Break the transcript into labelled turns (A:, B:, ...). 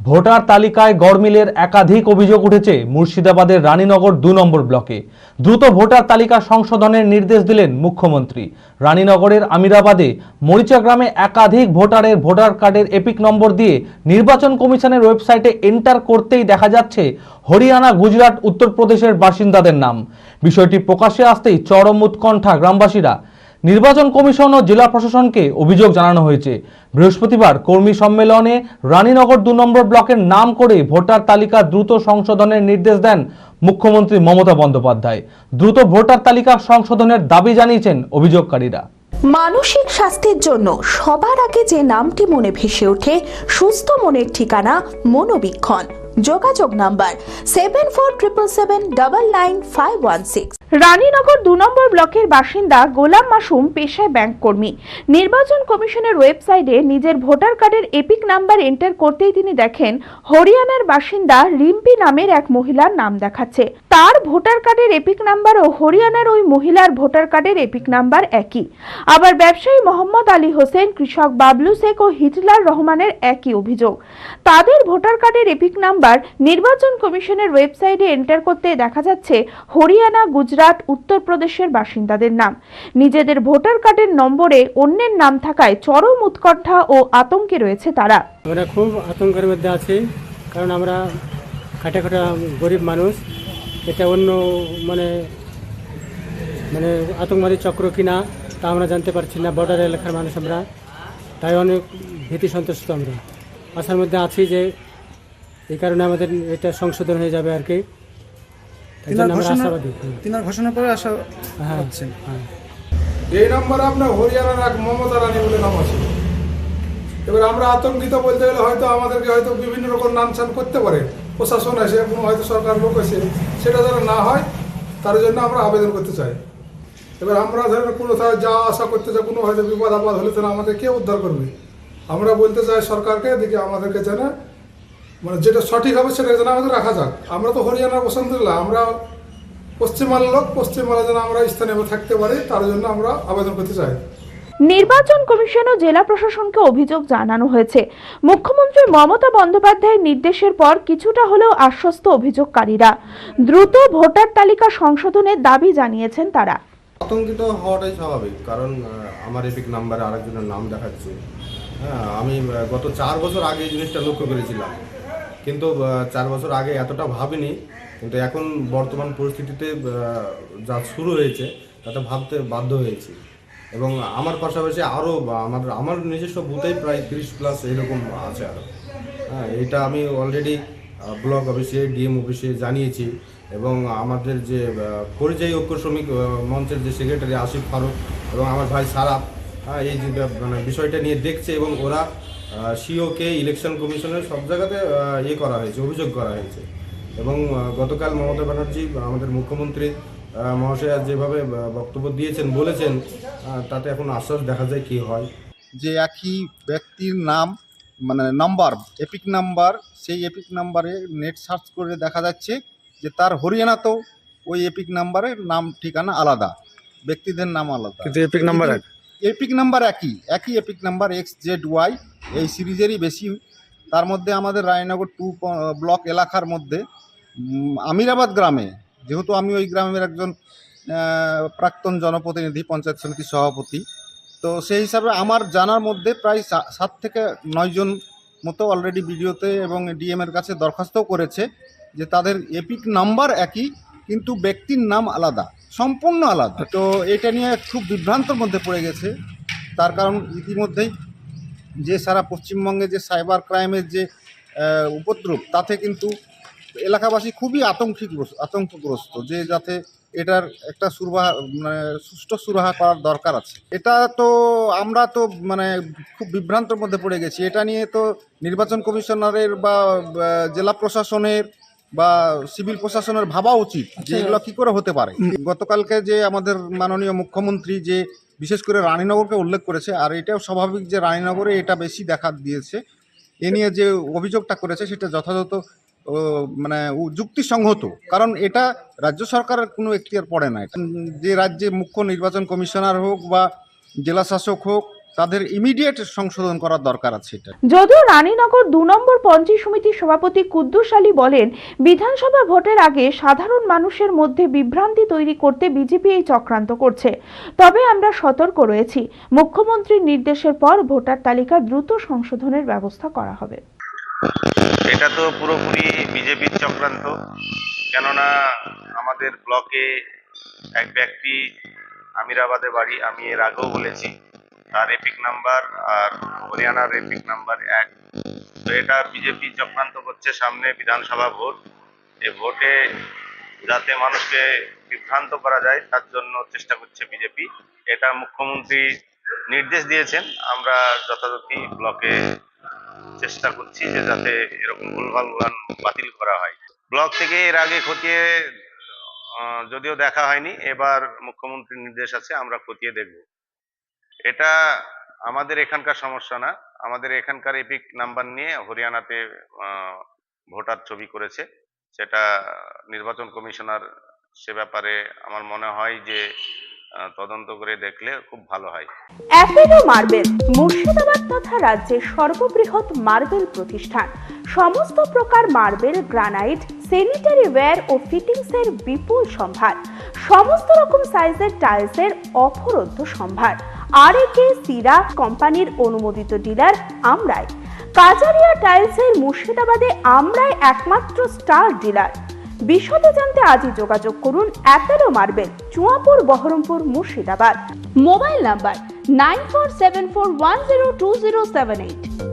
A: Voter তালিকায় গড়মিলের একাধিক অভিযোগ উঠেছে মুর্শিদাবাদের রানীনগর ২ নম্বর ব্লকে। দ্রুত ভোটার তালিকা সংশোধনের নির্দেশ দিলেন মুখ্যমন্ত্রী। রানীনগরের আমিরাবাদে মরিচা গ্রামে একাধিক ভোটারের ভোটার কার্ডের এপিক নম্বর দিয়ে নির্বাচন কমিশনের ওয়েবসাইটে এন্টার করতেই দেখা যাচ্ছে হরিয়ানা, গুজরাট, উত্তরপ্রদেশের বাসিন্দাদের নাম। বিষয়টি প্রকাশ্যে আসতেই চরম উৎকণ্ঠা গ্রামবাসীরা। নির্বাচন কমিশন ও জেলা প্রশাসনকে অভিযোগ জানানো হয়েছে। বৃহস্পতিবার কর্মী সম্মেলনে রানীনগর ২ নম্বর ব্লকের নাম করে ভোটার তালিকা দ্রুত সংশোধনের নির্দেশ দেন মুখ্যমন্ত্রী মমতা বন্দ্যোপাধ্যায়। দ্রুত ভোটার তালিকা সংশোধনের দাবি জানিয়েছেন অভিযোগকারীরা।
B: মানসিক স্বাস্থ্যের জন্য সবার আগে যে নামটি মনে ভেসে ওঠে, সুস্থ মনের ঠিকানা মনোবীক্ষণ। যোগাযোগ নাম্বার 7477799516। রানীনগর ২ নম্বর ব্লকের বাসিন্দা গোলাম মাসুম পেশায় ব্যাংক কর্মী। নির্বাচন কমিশনের ওয়েবসাইটে নিজের ভোটার কার্ডের এপিক নাম্বার এন্টার করতেই তিনি দেখেন হরিয়ানার বাসিন্দা রিম্পি নামের এক মহিলার নাম দেখাচ্ছে। তার ভোটার কার্ডের এপিক নাম্বার ও হরিয়ানার ওই মহিলার ভোটার কার্ডের এপিক নাম্বার একই। আবার ব্যবসায়ী মোহাম্মদ আলী হোসেন, কৃষক বাবলু শেখ ও হিটলার রহমানের একই অভিযোগ। তাদের ভোটার কার্ডের এপিক নাম্বার নির্বাচন কমিশনের ওয়েবসাইটে এন্টার করতে দেখা যাচ্ছে হরিয়ানা, গুজরাট, উত্তরপ্রদেশের বাসিন্দাদের নাম। নিজেদের ভোটার কার্ডের নম্বরে অন্যের নাম থাকায় চরম উৎকণ্ঠা ও আতঙ্কে রয়েছে তারা।
C: আমরা খুব আতঙ্কের মধ্যে আছি, কারণ আমরা খাটা গরিব মানুষ। এটা অন্য মানে আতঙ্কবাদী চক্র কিনা তা আমরা জানতে পারছি না। বর্ডার এলাকার মানুষ আমরা, তাই অনেক ভীতি সন্তুষ্ট আমরা আশার মধ্যে আছি যে এই কারণে আমাদের এটা সংশোধন হয়ে যাবে আর কি।
D: তিনার ঘোষণা পরে আশা হচ্ছে।
E: এই নম্বরে আপনার হরিয়ানার এক মমতা রানী বলে নাম আছে। এবার আমরা আতঙ্কিত বলতে গেলে হয়তো আমাদেরকে হয়তো বিভিন্ন রকম নামসান করতে পারে, প্রশাসন আছে, কোনো হয়তো সরকার লোক আছে, সেটা যেন না হয় তার জন্য আমরা আবেদন করতে চাই। এবার আমরা ধরেন কোথাও যা আশা করতে চাই, কোনো হয়তো বিপদ আপদ হলে তো আমাদের কে উদ্ধার করবে। আমরা বলতে চাই সরকারকে, দেখি আমাদেরকে যেন যেটা সঠিক হবে সেটা যেন আমাদের রাখা যাক। আমরা তো হরিয়ানার বসন্তলা, আমরা পশ্চিমবাংলার লোক, পশ্চিমবাংলা যেন আমরা স্থানীয় থাকতে পারি তার জন্য আমরা আবেদন করতে চাই।
B: নির্বাচন কমিশন ও জেলা প্রশাসনকে অভিযোগ জানানো হয়েছে। মুখ্যমন্ত্রী মমতা বন্দ্যোপাধ্যায়ের নির্দেশের পর কিছুটা হলেও আশ্বস্ত অভিযোগকারীরা। দ্রুত ভোটার তালিকা সংশোধনের দাবি জানিয়েছেন তারা।
F: আতঙ্কিত হওয়াটাই স্বাভাবিক, কারণ আমার এপিক নাম্বারে আরেকজনের নাম দেখাচ্ছে। হ্যাঁ, আমি গত 4 বছর আগে এই জিনিসটা লক্ষ্য করেছিলাম, কিন্তু 4 বছর আগে এতটা ভাবিনি। কিন্তু এখন বর্তমান পরিস্থিতিতে যা শুরু হয়েছে তাতে ভাবতে বাধ্য হয়েছি। এবং আমার পাশাপাশি আরও আমার নিজস্ব বুথেই প্রায় 30+ এরকম আছে আরও। হ্যাঁ, এইটা আমি অলরেডি ব্লক অফিসে, ডিএম অফিসে জানিয়েছি। এবং আমাদের যে পরিযায়ী ঐক্য শ্রমিক মঞ্চের যে সেক্রেটারি আসিফ ফারুক এবং আমার ভাই সারাফ, এই যে বিষয়টা নিয়ে দেখছে, এবং ওরা সিওকে, ইলেকশন কমিশনের সব জায়গাতে করা হয়েছে, অভিযোগ করা হয়েছে। এবং গতকাল মমতা ব্যানার্জি, আমাদের মুখ্যমন্ত্রী মহাশয়া যেভাবে বক্তব্য দিয়েছেন, বলেছেন, তাতে এখন আশ্বাস দেখা যায় কি হয়।
D: যে একই ব্যক্তির নাম নাম্বার, এপিক নাম্বার, সেই এপিক নাম্বারে নেট সার্চ করে দেখা যাচ্ছে যে তার হরিয়ানাতেও ওই এপিক নাম্বারের নাম ঠিকানা আলাদা, ব্যক্তিদের নাম আলাদা, কিন্তু এপিক নাম্বার একই এপিক নাম্বার XZY এই সিরিজেরই বেশি। তার মধ্যে আমাদের রায়নগর 2 ব্লক এলাকার মধ্যে আমিরাবাদ গ্রামে, যেহেতু আমি ওই গ্রামের একজন প্রাক্তন জনপ্রতিনিধি, পঞ্চায়েত সমিতির সভাপতি, তো সেই হিসাবে আমার জানার মধ্যে প্রায় 7 থেকে 9 জন মতো অলরেডি ভিডিওতে এবং ডিএমের কাছে দরখাস্তও করেছে যে তাদের এপিক নাম্বার একই, কিন্তু ব্যক্তির নাম আলাদা, সম্পূর্ণ আলাদা। তো এটা নিয়ে খুব বিভ্রান্তর মধ্যে পড়ে গেছে। তার কারণ ইতিমধ্যেই যে সারা পশ্চিমবঙ্গে যে সাইবার ক্রাইমের যে উপদ্রব, তাতে কিন্তু এলাকাবাসী খুবই আতঙ্কগ্রস্ত, যে যাতে এটার একটা সুষ্ঠু সুরাহা করার দরকার আছে। এটা তো আমরা তো খুব বিভ্রান্তর মধ্যে পড়ে গেছি। এটা নিয়ে তো নির্বাচন কমিশনারের বা জেলা প্রশাসনের বা সিভিল প্রশাসনের ভাবা উচিত যে এগুলো কী করে হতে পারে। গতকালকে যে আমাদের মাননীয় মুখ্যমন্ত্রী যে বিশেষ করে রানীনগরকে উল্লেখ করেছে, আর এটাও স্বাভাবিক যে রানীনগরে এটা বেশি দেখা দিয়েছে, এ নিয়ে যে অভিযোগটা করেছে সেটা যথাযথ যুক্তিসঙ্গত, কারণ এটা রাজ্য সরকারের কোনো এখতিয়ার পড়ে না। যে রাজ্যে মুখ্য নির্বাচন কমিশনার হোক বা জেলা শাসক হোক, তাদের ইমিডিয়েট সংশোধন করার দরকার আছে এটা।
B: যদিও রানীনগর 2 নম্বর পঞ্চায়েত সমিতির সভাপতি কুদ্দুস আলী বলেন, বিধানসভা ভোটের আগে সাধারণ মানুষের মধ্যে বিভ্রান্তি তৈরি করতে বিজেপি এই চক্রান্ত করছে। তবে আমরা সতর্ক রয়েছি, মুখ্যমন্ত্রীর নির্দেশের পর ভোটার তালিকা দ্রুত সংশোধনের ব্যবস্থা করা হবে।
G: এটা তো পুরোপুরি বিজেপির চক্রান্ত। কেননা আমাদের ব্লকে এক ব্যক্তি, আমিরাবাদে বাড়ি, আমি এর আগেও বলেছি, তার এপিক নাম্বার আর হরিয়ানার এপিক নাম্বার এক। তো এটা বিজেপি চক্রান্ত করছে। সামনে বিধানসভা ভোট, এই ভোটে যাতে মানুষকে বিভ্রান্ত করা যায় তার জন্য চেষ্টা করছে বিজেপি। এটা মুখ্যমন্ত্রী নির্দেশ দিয়েছেন, আমরা যথাযথ ব্লকে চেষ্টা করছি যে যাতে এরকম ভুলভাল বাতিল করা হয়। ব্লক থেকে এর আগে খতিয়ে যদিও দেখা হয়নি, এবার মুখ্যমন্ত্রীর নির্দেশ আছে, আমরা খতিয়ে দেখব। এটা আমাদের এখানকার সমস্যা না, আমাদের এখানকার এপিক নাম্বার নিয়ে হরিয়ানাতে ভোটার ছবি করেছে, সেটা নির্বাচন কমিশনার সে ব্যাপারে আমার মনে হয় যে তদন্ত করে দেখলে খুব ভালো হয়।
B: অ্যাপেলো মার্বেল মুর্শিদাবাদ তথা রাজ্যের সর্ববৃহৎ মার্বেল প্রতিষ্ঠান। সমস্ত প্রকার মার্বেল, গ্রানাইট, স্যানিটারি ওয়্যার ও ফিটিংসের বিপুল সম্ভার, সমস্ত রকম সাইজের টাইলসের অফুরন্ত সম্ভার। আর.এ.কে সিরা কোম্পানির অনুমোদিত ডিলার আমরাই। কাজারিয়া টাইলসের মুর্শিদাবাদে আমরাই একমাত্র স্টার ডিলার। বিশদে জানতে আজই যোগাযোগ করুন Apollo marble, Chuapur, Baharampur, Murshidabad. Mobile number 9474102078।